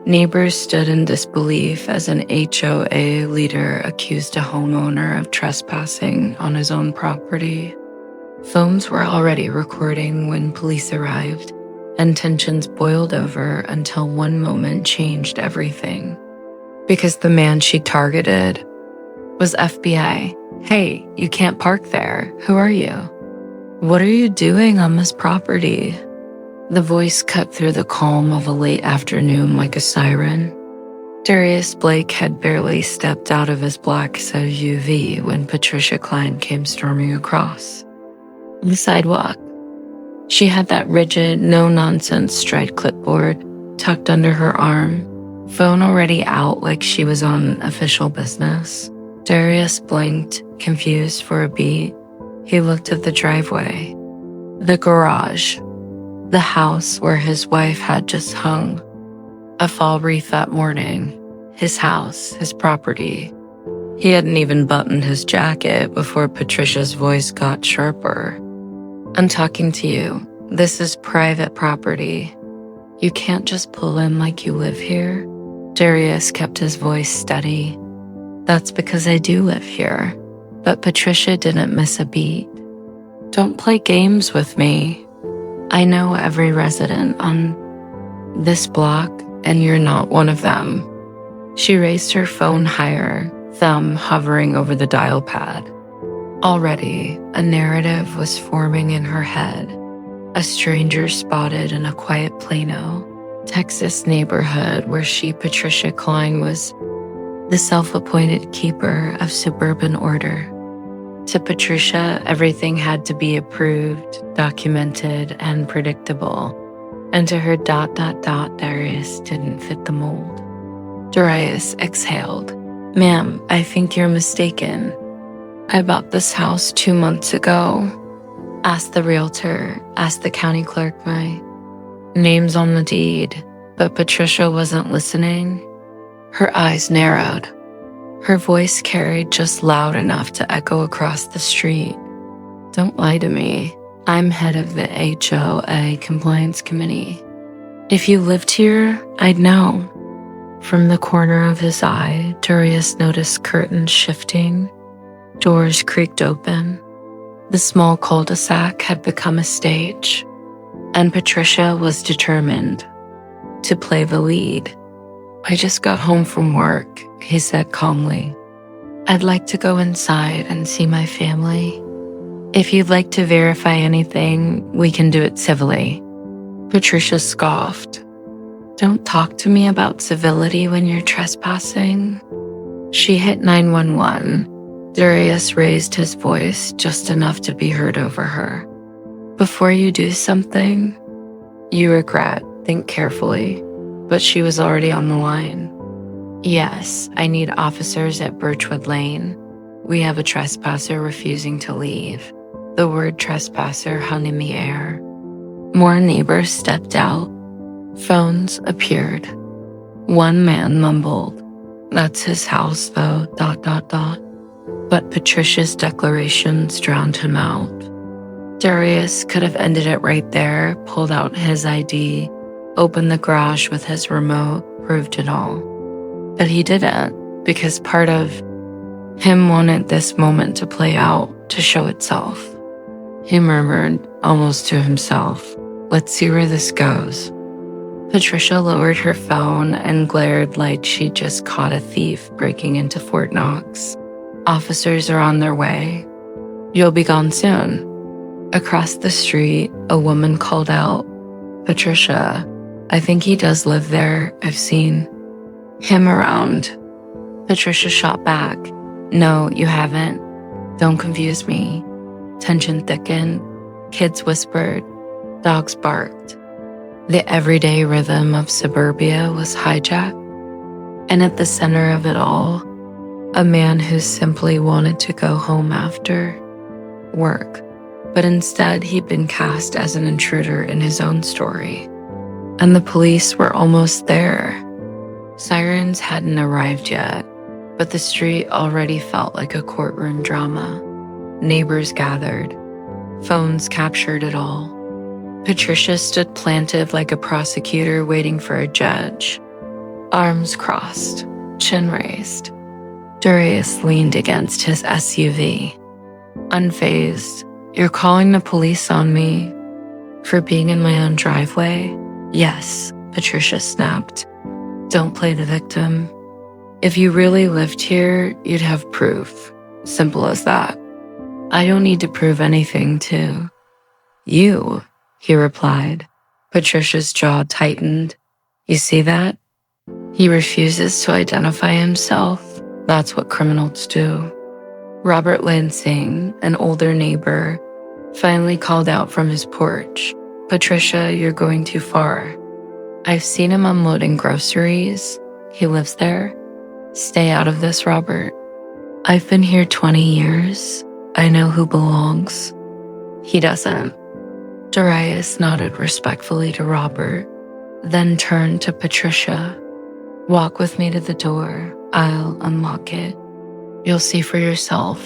Neighbors stood in disbelief as an HOA leader accused a homeowner of trespassing on his own property. Phones were already recording when police arrived, and tensions boiled over until one moment changed everything. Because the man she targeted was FBI. "Hey, you can't park there. Who are you? What are you doing on this property?" The voice cut through the calm of a late afternoon like a siren. Darius Blake had barely stepped out of his black SUV when Patricia Klein came storming across the sidewalk. She had that rigid, no-nonsense striped clipboard tucked under her arm, phone already out like she was on official business. Darius blinked, confused for a beat. He looked at the driveway, the garage, the house where his wife had just hung a fall wreath that morning. His house, his property. He hadn't even buttoned his jacket before Patricia's voice got sharper. "I'm talking to you. This is private property. You can't just pull in like you live here." Darius kept his voice steady. "That's because I do live here." But Patricia didn't miss a beat. "Don't play games with me. I know every resident on this block, and you're not one of them." She raised her phone higher, thumb hovering over the dial pad. Already, a narrative was forming in her head. A stranger spotted in a quiet Plano, Texas neighborhood where she, Patricia Klein, was the self-appointed keeper of suburban order. To Patricia, everything had to be approved, documented, and predictable. And to her ... Darius didn't fit the mold. Darius exhaled. "Ma'am, I think you're mistaken. I bought this house 2 months ago. Asked the realtor, asked the county clerk, my name's on the deed." But Patricia wasn't listening. Her eyes narrowed. Her voice carried just loud enough to echo across the street. "Don't lie to me. I'm head of the HOA compliance committee. If you lived here, I'd know." From the corner of his eye, Darius noticed curtains shifting. Doors creaked open. The small cul-de-sac had become a stage, and Patricia was determined to play the lead. "I just got home from work," he said calmly. "I'd like to go inside and see my family. If you'd like to verify anything, we can do it civilly." Patricia scoffed. "Don't talk to me about civility when you're trespassing." She hit 911. Darius raised his voice just enough to be heard over her. "Before you do something you regret, think carefully." But she was already on the line. "Yes, I need officers at Birchwood Lane. We have a trespasser refusing to leave." The word trespasser hung in the air. More neighbors stepped out. Phones appeared. One man mumbled, "That's his house though, ... But Patricia's declarations drowned him out. Darius could have ended it right there, pulled out his ID, opened the garage with his remote, proved it all. But he didn't, because part of him wanted this moment to play out, to show itself. He murmured, almost to himself, "Let's see where this goes." Patricia lowered her phone and glared like she'd just caught a thief breaking into Fort Knox. "Officers are on their way. You'll be gone soon." Across the street, a woman called out, "Patricia, I think he does live there. I've seen him around." Patricia shot back, "No, you haven't. Don't confuse me." Tension thickened. Kids whispered. Dogs barked. The everyday rhythm of suburbia was hijacked. And at the center of it all, a man who simply wanted to go home after work. But instead, he'd been cast as an intruder in his own story. And the police were almost there. Sirens hadn't arrived yet, but the street already felt like a courtroom drama. Neighbors gathered. Phones captured it all. Patricia stood planted like a prosecutor waiting for a judge. Arms crossed, chin raised. Darius leaned against his SUV. Unfazed, "You're calling the police on me for being in my own driveway?" "Yes," Patricia snapped. "Don't play the victim. If you really lived here, you'd have proof. Simple as that." "I don't need to prove anything to you," he replied. Patricia's jaw tightened. "You see that? He refuses to identify himself. That's what criminals do." Robert Lansing, an older neighbor, finally called out from his porch. "Patricia, you're going too far. I've seen him unloading groceries. He lives there. Stay out of this, Robert." "I've been here 20 years. I know who belongs." "He doesn't." Darius nodded respectfully to Robert, then turned to Patricia. "Walk with me to the door. I'll unlock it. You'll see for yourself."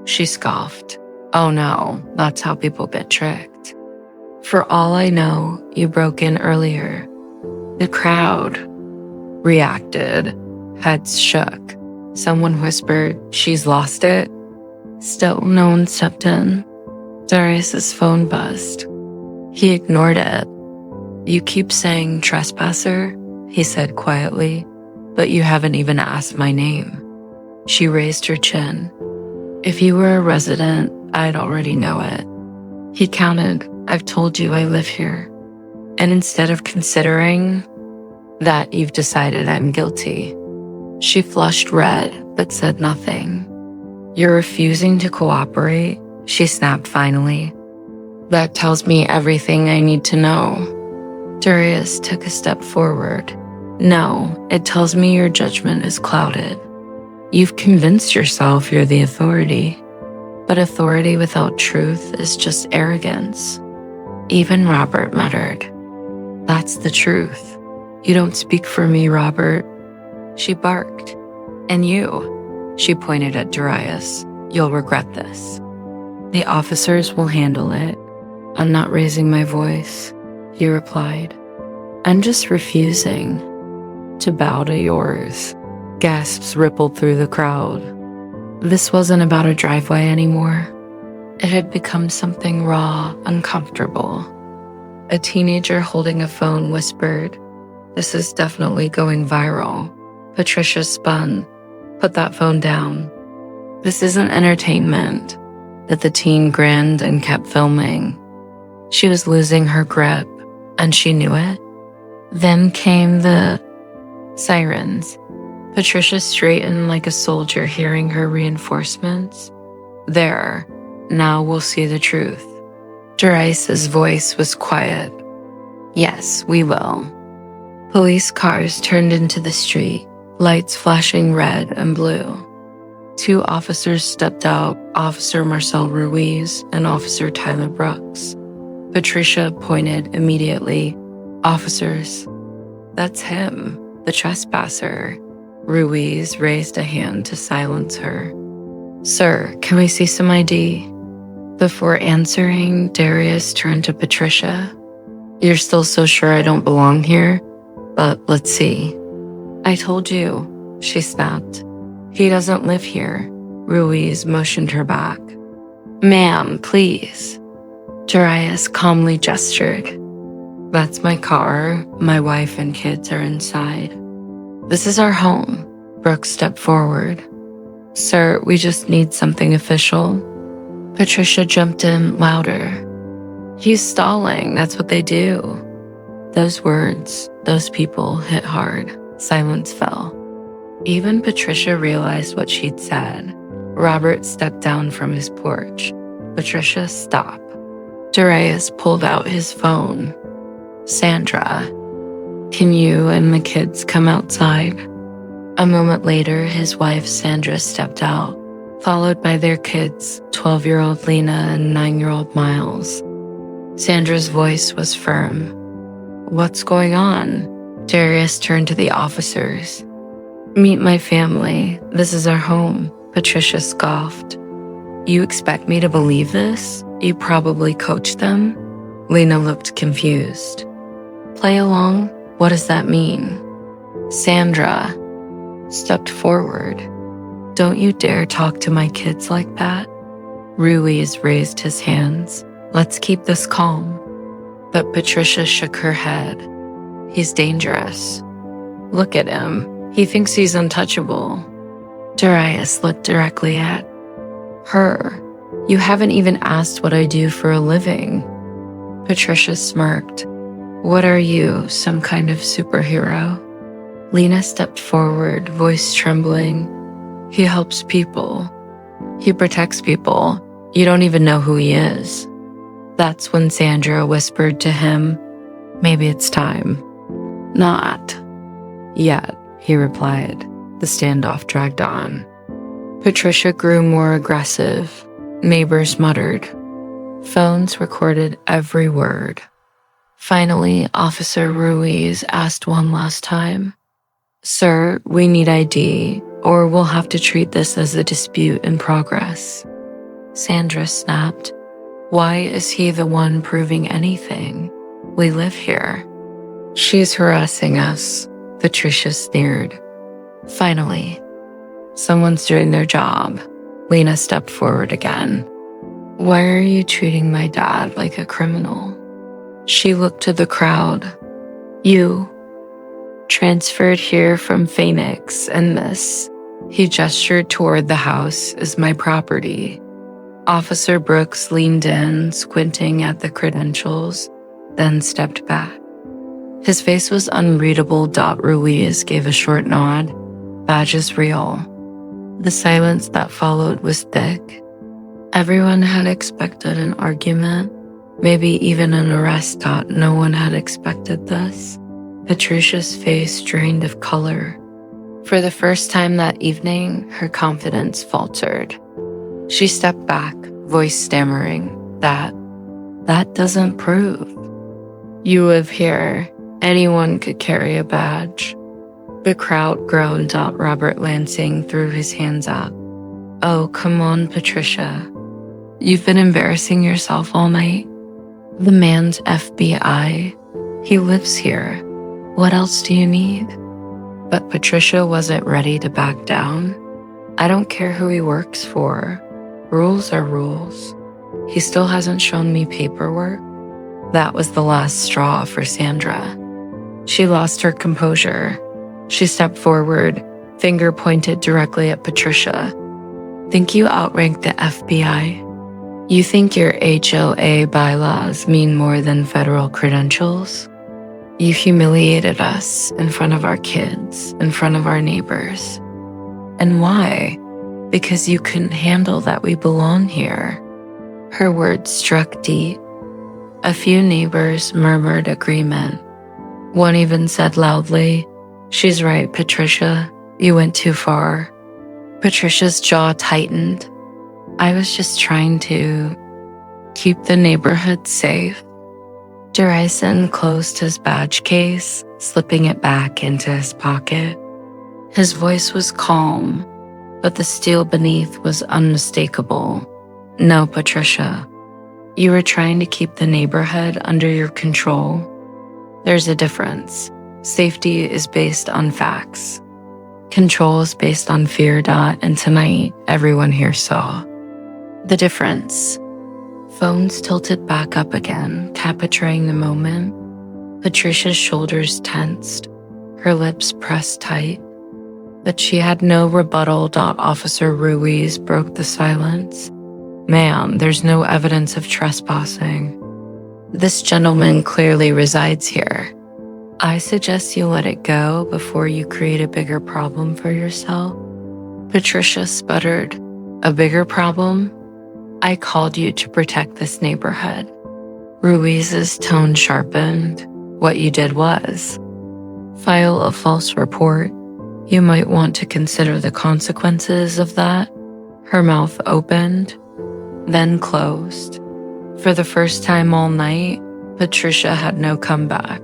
She scoffed. "Oh no, that's how people get tricked. For all I know, you broke in earlier." The crowd reacted. Heads shook. Someone whispered, "She's lost it." Still, no one stepped in. Darius's phone buzzed. He ignored it. "You keep saying trespasser," he said quietly, "but you haven't even asked my name." She raised her chin. "If you were a resident, I'd already know it." He counted. "I've told you I live here. And instead of considering that, you've decided I'm guilty." She flushed red, but said nothing. "You're refusing to cooperate?" she snapped finally. "That tells me everything I need to know." Darius took a step forward. "No, it tells me your judgment is clouded. You've convinced yourself you're the authority. But authority without truth is just arrogance." Even Robert muttered, "That's the truth. You don't speak for me, Robert." She barked. "And you," she pointed at Darius, "you'll regret this." "The officers will handle it. I'm not raising my voice," he replied. "I'm just refusing to bow to yours." Gasps rippled through the crowd. This wasn't about a driveway anymore. It had become something raw, uncomfortable. A teenager holding a phone whispered, "This is definitely going viral." Patricia spun. "Put that phone down. This isn't entertainment." But the teen grinned and kept filming. She was losing her grip, and she knew it. Then came the sirens. Patricia straightened like a soldier hearing her reinforcements. "There, now we'll see the truth." Darius's voice was quiet. "Yes, we will." Police cars turned into the street, lights flashing red and blue. 2 officers stepped out, Officer Marcel Ruiz and Officer Tyler Brooks. Patricia pointed immediately. "Officers." "That's him, the trespasser." Ruiz raised a hand to silence her. "Sir, can we see some ID?" Before answering, Darius turned to Patricia. "You're still so sure I don't belong here? But let's see." "I told you," she snapped. "He doesn't live here." Ruiz motioned her back. "Ma'am, please." Darius calmly gestured. "That's my car. My wife and kids are inside." "This is our home." Brooks stepped forward. "Sir, we just need something official." Patricia jumped in louder. "He's stalling. That's what they do." Those words, those people hit hard. Silence fell. Even Patricia realized what she'd said. Robert stepped down from his porch. "Patricia, stop." Darius pulled out his phone. "Sandra, can you and the kids come outside?" A moment later, his wife Sandra stepped out, followed by their kids, 12-year-old Lena and 9-year-old Miles. Sandra's voice was firm. "What's going on?" Darius turned to the officers. "Meet my family. This is our home," Patricia scoffed. "You expect me to believe this? You probably coached them?" Lena looked confused. "Play along? What does that mean?" Sandra stepped forward. Don't you dare talk to my kids like that. Ruiz raised his hands. Let's keep this calm. But Patricia shook her head. He's dangerous. Look at him. He thinks he's untouchable. Darius looked directly at her. You haven't even asked what I do for a living. Patricia smirked. What are you, some kind of superhero? Lena stepped forward, voice trembling. He helps people. He protects people. You don't even know who he is. That's when Sandra whispered to him, maybe it's time. Not yet, he replied. The standoff dragged on. Patricia grew more aggressive. Neighbors muttered. Phones recorded every word. Finally, Officer Ruiz asked one last time. Sir, we need ID, or we'll have to treat this as a dispute in progress. Sandra snapped. Why is he the one proving anything? We live here. She's harassing us, Patricia sneered. Finally, someone's doing their job. Lena stepped forward again. Why are you treating my dad like a criminal? She looked to the crowd. You, transferred here from Phoenix, and this, he gestured toward the house, is my property. Officer Brooks leaned in, squinting at the credentials, then stepped back. His face was unreadable. Ruiz gave a short nod. Badge is real. The silence that followed was thick. Everyone had expected an argument, maybe even an arrest. No one had expected this. Patricia's face drained of color. For the first time that evening, her confidence faltered. She stepped back, voice stammering. That doesn't prove. You live here. Anyone could carry a badge. The crowd groaned. Robert Lansing threw his hands up. Oh, come on, Patricia. You've been embarrassing yourself all night. The man's FBI. He lives here. What else do you need? But Patricia wasn't ready to back down. I don't care who he works for. Rules are rules. He still hasn't shown me paperwork. That was the last straw for Sandra. She lost her composure. She stepped forward, finger pointed directly at Patricia. Think you outrank the FBI? You think your HOA bylaws mean more than federal credentials? You humiliated us in front of our kids, in front of our neighbors. And why? Because you couldn't handle that we belong here. Her words struck deep. A few neighbors murmured agreement. One even said loudly, She's right, Patricia. You went too far. Patricia's jaw tightened. I was just trying to keep the neighborhood safe. Derison closed his badge case, slipping it back into his pocket. His voice was calm, but the steel beneath was unmistakable. No, Patricia. You were trying to keep the neighborhood under your control. There's a difference. Safety is based on facts. Control is based on fear. And tonight, everyone here saw the difference. Phones tilted back up again, capturing the moment. Patricia's shoulders tensed, her lips pressed tight. But she had no rebuttal. Officer Ruiz broke the silence. Ma'am, there's no evidence of trespassing. This gentleman clearly resides here. I suggest you let it go before you create a bigger problem for yourself. Patricia sputtered. A bigger problem? I called you to protect this neighborhood. Ruiz's tone sharpened. What you did was file a false report. You might want to consider the consequences of that. Her mouth opened, then closed. For the first time all night, Patricia had no comeback.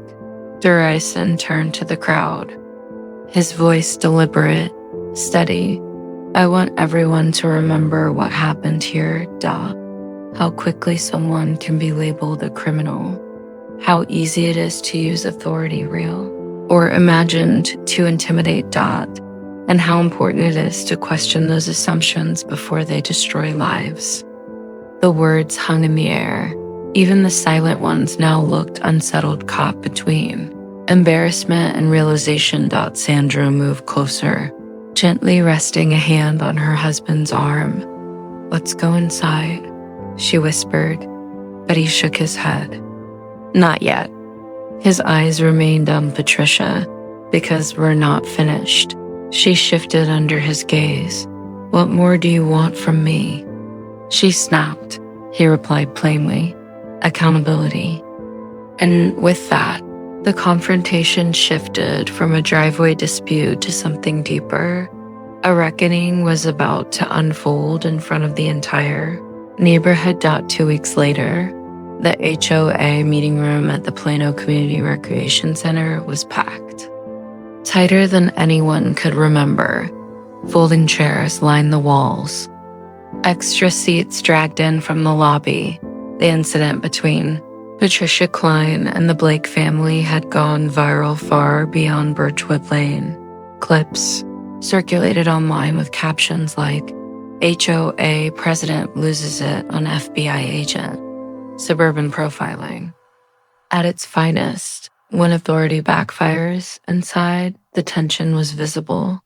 Derison turned to the crowd, his voice deliberate, steady. I want everyone to remember what happened here. How quickly someone can be labeled a criminal. How easy it is to use authority. Real. or imagined to intimidate Dot, and how important it is to question those assumptions before they destroy lives. The words hung in the air. Even the silent ones now looked unsettled, caught between embarrassment and realization. Sandra moved closer, gently resting a hand on her husband's arm. "Let's go inside," she whispered, but he shook his head. "Not yet." His eyes remained on Patricia. "Because we're not finished." She shifted under his gaze. "What more do you want from me?" She snapped. He replied plainly, "Accountability." And with that, the confrontation shifted from a driveway dispute to something deeper. A reckoning was about to unfold in front of the entire neighborhood. 2 weeks later, the HOA meeting room at the Plano Community Recreation Center was packed. Tighter than anyone could remember, folding chairs lined the walls. Extra seats dragged in from the lobby. The incident between Patricia Klein and the Blake family had gone viral far beyond Birchwood Lane. Clips circulated online with captions like, "HOA president loses it on FBI agent." Suburban profiling. At its finest, when authority backfires inside, the tension was visible.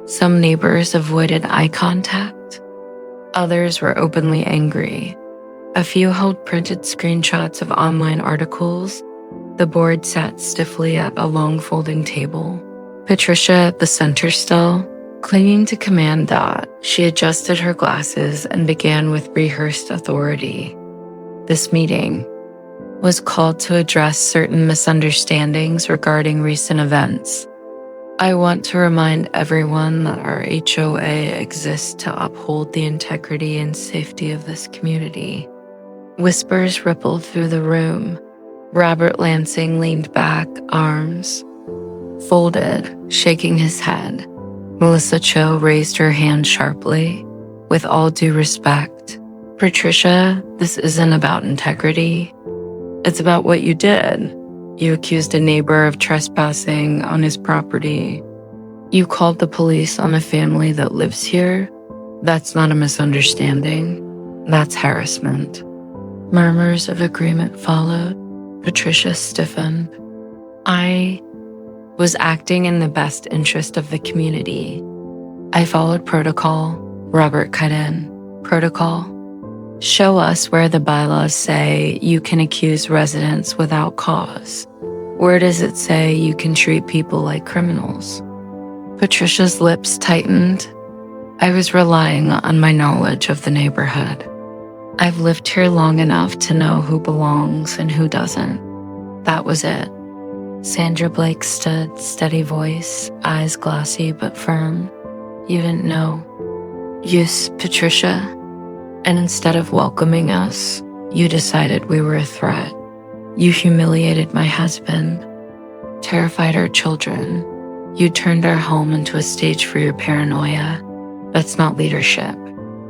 Some neighbors avoided eye contact. Others were openly angry. A few held printed screenshots of online articles. The board sat stiffly at a long folding table. Patricia at the center still, clinging to command. She adjusted her glasses and began with rehearsed authority. This meeting was called to address certain misunderstandings regarding recent events. "I want to remind everyone that our HOA exists to uphold the integrity and safety of this community." Whispers rippled through the room. Robert Lansing leaned back, arms folded, shaking his head. Melissa Cho raised her hand sharply. "With all due respect, Patricia, this isn't about integrity. It's about what you did. You accused a neighbor of trespassing on his property. You called the police on a family that lives here. That's not a misunderstanding. That's harassment." Murmurs of agreement followed. Patricia stiffened. "I was acting in the best interest of the community. I followed protocol." Robert cut in. "Protocol? Show us where the bylaws say you can accuse residents without cause. Where does it say you can treat people like criminals?" Patricia's lips tightened. "I was relying on my knowledge of the neighborhood. I've lived here long enough to know who belongs and who doesn't. That was it." Sandra Blake stood, steady voice, eyes glassy but firm. "You didn't know." "Yes, Patricia. And instead of welcoming us, you decided we were a threat. You humiliated my husband, terrified our children. You turned our home into a stage for your paranoia. That's not leadership.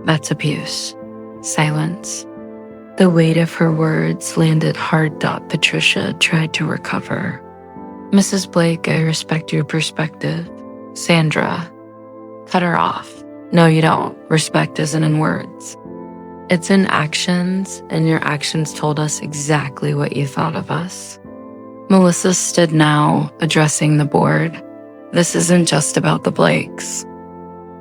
That's abuse." Silence. The weight of her words landed hard. Patricia tried to recover. "Mrs. Blake, I respect your perspective." Sandra cut her off. "No, you don't. Respect isn't in words. It's in actions, and your actions told us exactly what you thought of us." Melissa stood now, addressing the board. "This isn't just about the Blakes.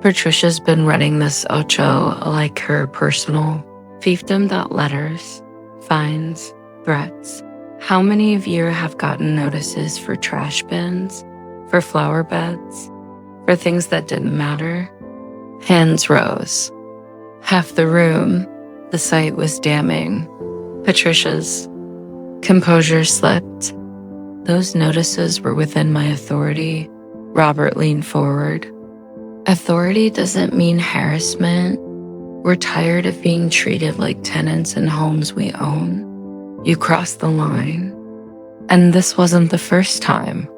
Patricia's been running this ocho like her personal fiefdom. Letters, fines, threats. How many of you have gotten notices for trash bins, for flower beds, for things that didn't matter?" Hands rose. Half the room. The sight was damning. Patricia's composure slipped. "Those notices were within my authority." Robert leaned forward. "Authority doesn't mean harassment. We're tired of being treated like tenants in homes we own. You crossed the line. And this wasn't the first time."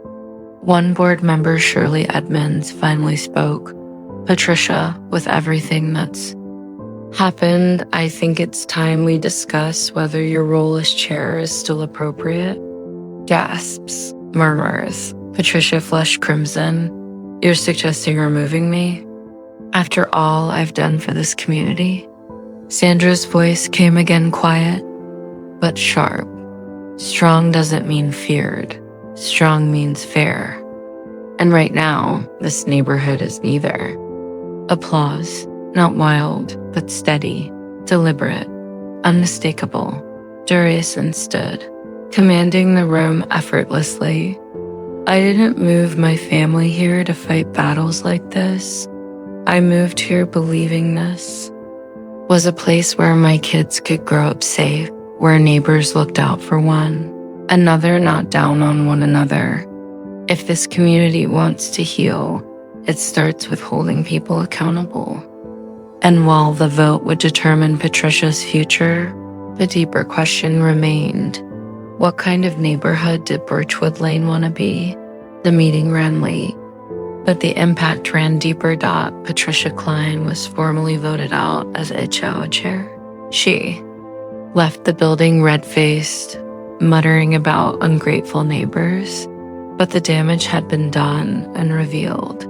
One board member, Shirley Edmonds, finally spoke. "Patricia, with everything that's happened, I think it's time we discuss whether your role as chair is still appropriate." Gasps, murmurs. Patricia flushed crimson. You're suggesting removing me? After all I've done for this community? Sandra's voice came again quiet, but sharp. Strong doesn't mean feared. Strong means fair. And right now, this neighborhood is neither. Applause, not wild, but steady, deliberate, unmistakable. Durason stood, commanding the room effortlessly. I didn't move my family here to fight battles like this. I moved here believing this was a place where my kids could grow up safe, where neighbors looked out for one another, not down on one another. If this community wants to heal, it starts with holding people accountable. And while the vote would determine Patricia's future, the deeper question remained. What kind of neighborhood did Birchwood Lane want to be? The meeting ran late, but the impact ran deeper. Patricia Klein was formally voted out as HOA chair. She left the building red-faced, muttering about ungrateful neighbors, but the damage had been done and revealed.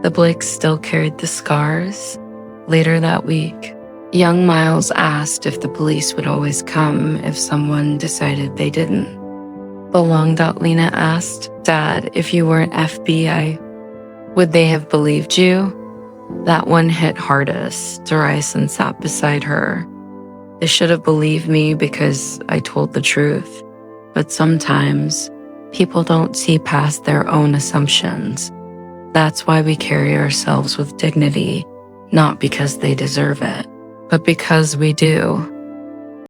The Blakes still carried the scars. Later that week, young Miles asked if the police would always come if someone decided they didn't. Lena asked, Dad, if you weren't FBI, would they have believed you? That one hit hardest. Durason sat beside her. They should have believed me because I told the truth. But sometimes people don't see past their own assumptions. That's why we carry ourselves with dignity, not because they deserve it, but because we do.